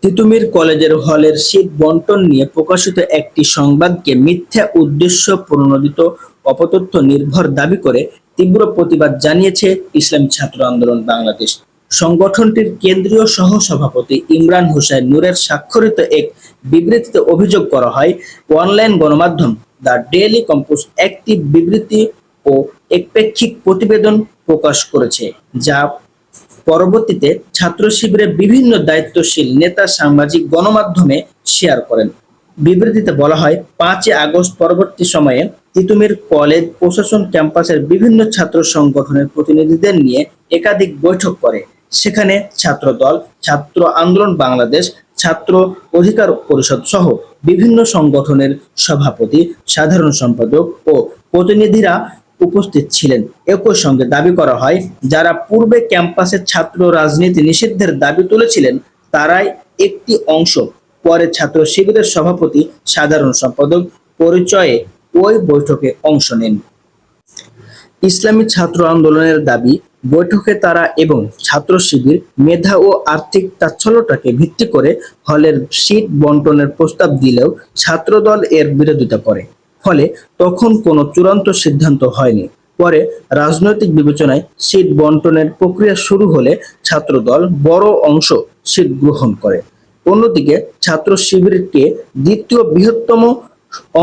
তিতুমির কলেজের হলের সিট বণ্টন নিয়ে প্রকাশিত একটি সংবাদকে মিথ্যা উদ্দেশ্য প্রণোদিত অপতথ্য নির্ভর দাবি করে তীব্র প্রতিবাদ জানিয়েছে ইসলামী ছাত্র আন্দোলন বাংলাদেশ। সংগঠনটির কেন্দ্রীয় সহ-সভাপতি ইমরান হোসেন নূরের স্বাক্ষরিত এক বিবৃতিতে অভিযোগ করা হয়, অনলাইন গণমাধ্যম দ্য ডেইলি কম্পোজ একটি বিবৃতি ও একপেক্ষিক প্রতিবেদন প্রকাশ করেছে, যা পরবর্তীতে ছাত্র শিবিরের বিভিন্ন দায়িত্বশীল নেতা সামাজিক গণমাধ্যমে শেয়ার করেন। বিবৃতিতে বলা হয়, 5 আগস্ট পরবর্তী সময়ে তিতুমির কলেজ প্রশাসন ক্যাম্পাসের বিভিন্ন ছাত্র সংগঠনের প্রতিনিধিদের নিয়ে একাধিক বৈঠক করে। সেখানে ছাত্রদল, ছাত্র আন্দোলন বাংলাদেশ, ছাত্র অধিকার পরিষদ সহ বিভিন্ন সংগঠনের সভাপতি, সাধারণ সম্পাদক ও প্রতিনিধিরা উপস্থিত ছিলেন। একই সঙ্গে দাবি করা হয়, যারা পূর্বে ক্যাম্পাসে ছাত্র রাজনীতি নিষিদ্ধের দাবি তুলেছিলেন তারাই একটি অংশ পরে ছাত্র শিবিরের সভাপতি, সাধারণ সম্পাদক পরিচয়ে ওই বৈঠকে অংশ নেন। ইসলামী ছাত্র আন্দোলনের দাবি, বৈঠকে তারা এবং ছাত্র শিবির মেধা ও আর্থিক তাচ্ছল্যতাকে ভিত্তি করে হলের সিট বণ্টনের প্রস্তাব দিলেও ছাত্রদল এর বিরোধিতা করে। ফলে তখন কোনো চূড়ান্ত সিদ্ধান্ত হয়নি। পরে রাজনৈতিক বিবেচনায় সিট বণ্টনের প্রক্রিয়া শুরু হলে ছাত্রদল বড় অংশ সিট গ্রহণ করে। অন্যদিকে ছাত্র শিবিরকে দ্বিতীয় বৃহত্তম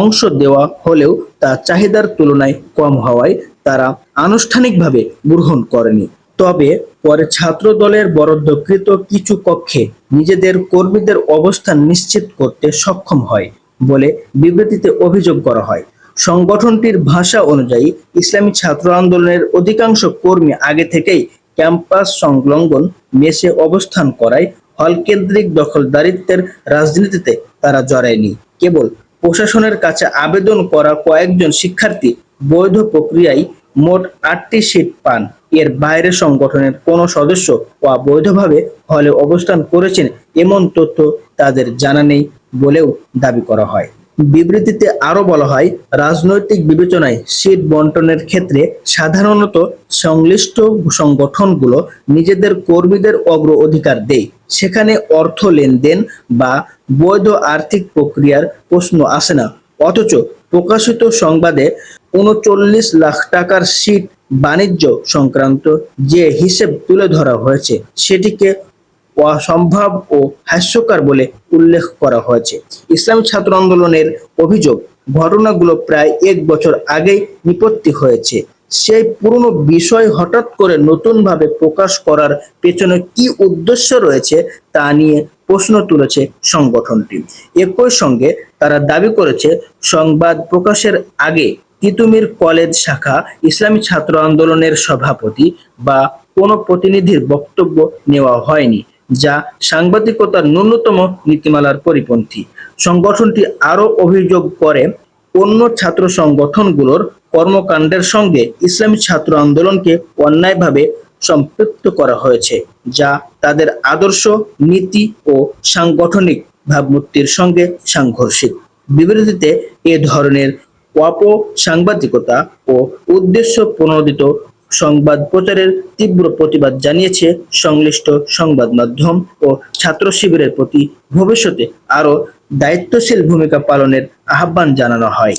অংশ দেওয়া হলেও তা চাহিদার তুলনায় কম হওয়ায় তারা আনুষ্ঠানিকভাবে গ্রহণ করেনি। তবে পরে ছাত্র দলের বরাদ্দকৃত কিছু কক্ষে নিজেদের কর্মীদের অবস্থান নিশ্চিত করতে সক্ষম হয় বলে বিবৃতিতে অভিযোগ করা হয়। সংগঠনটির ভাষা অনুযায়ী, ইসলামী ছাত্র আন্দোলনের অধিকাংশ কর্মী আগে থেকেই ক্যাম্পাস সংলগ্ন মেসে অবস্থান করায় হলকেন্দ্রিক দখলদারিত্বের রাজনীতিতে তারা জড়ায়নি। কেবল প্রশাসনের কাছে আবেদন করা কয়েকজন শিক্ষার্থী বৈধ প্রক্রিয়ায় মোট 8টি সিট পান। এর বাইরে সংগঠনের কোনো সদস্য অবৈধভাবে হলে অবস্থান করেছেন এমন তথ্য তাদের জানা নেই বলেও দাবি করা হয়। বিবৃতিতে আরো বলা হয়, রাজনৈতিক বিবেচনায় সিট বণ্টনের ক্ষেত্রে সাধারণত সংশ্লিষ্ট সংগঠনগুলো নিজেদের কর্মীদের অগ্র অধিকার দেয়। সেখানে অর্থ লেনদেন বা বৈধ আর্থিক প্রক্রিয়ার প্রশ্ন আসে না। অথচ প্রকাশিত সংবাদে ৩৯ লাখ টাকার সিট বাণিজ্য সংক্রান্ত যে হিসেব তুলে ধরা হয়েছে সেটিকে অসম্ভব ও হাস্যকর বলে উল্লেখ করা হয়েছে। ইসলামী ছাত্র আন্দোলনের অভিযোগ, ঘটনাগুলো প্রায় 1 বছর আগেই নিপত্তি হয়েছে। সেই পুরনো বিষয় হঠাৎ করে নতুনভাবে প্রকাশ করার পেছনে কি উদ্দেশ্য রয়েছে তা নিয়ে প্রশ্ন তুলেছে সংগঠনটি। একই সঙ্গে তারা দাবি করেছে, সংবাদ প্রকাশের আগে তিতুমির কলেজ শাখা ইসলামী ছাত্র আন্দোলনের সভাপতি বা কোনো প্রতিনিধির বক্তব্য নেওয়া হয়নি, যা সাংবাদিকতার ন্যূনতম নীতিমালার পরিপন্থী। সংগঠনটি আরও অভিযোগ করে, অন্য ছাত্র সংগঠনগুলোর কর্মকাণ্ডের সঙ্গে ইসলামী ছাত্র আন্দোলনকে অন্যায়ভাবে সম্পৃক্ত করা হয়েছে, যা তাদের আদর্শ, নীতি ও সাংগঠনিক ভাবমূর্তির সঙ্গে সাংঘর্ষিক। বিবৃতিতে এ ধরনের অপসাংবাদিকতা ও উদ্দেশ্য প্রণোদিত সংবাদ প্রচারের তীব্র প্রতিবাদ জানিয়েছে সংশ্লিষ্ট সংবাদ মাধ্যম ও ছাত্র শিবিরের প্রতি ভবিষ্যতে আরও দায়িত্বশীল ভূমিকা পালনের আহ্বান জানানো হয়।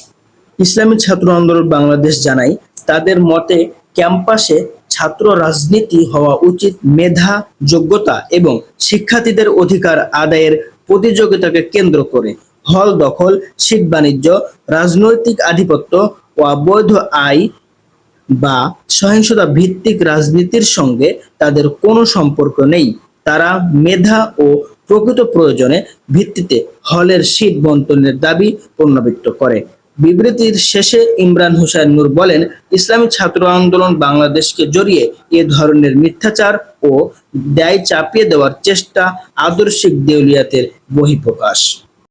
ইসলামী ছাত্র আন্দোলন বাংলাদেশ জানায়, তাদের মতে ক্যাম্পাসে ছাত্র রাজনীতি হওয়া উচিত মেধা, যোগ্যতা এবং শিক্ষার্থীদের অধিকার আদায়ের প্রতিযোগিতাকে কেন্দ্র করে। হল দখল, সিট বাণিজ্য, রাজনৈতিক আধিপত্য, অবৈধ আয় বা সহিংসতা ভিত্তিক রাজনীতির সঙ্গে তাদের কোনো সম্পর্ক নেই। তারা মেধা ও প্রকৃত প্রয়োজনে ভিত্তিতে হলের সিট বণ্টনের দাবি পুনরাবৃত্ত করে। বিবৃতির শেষে ইমরান হোসেন নূর বলেন, ইসলামী ছাত্র আন্দোলন বাংলাদেশকে জড়িয়ে এ ধরনের মিথ্যাচার ও দায় চাপিয়ে দেওয়ার চেষ্টা আদর্শিক দেউলিয়াতের বহিঃপ্রকাশ।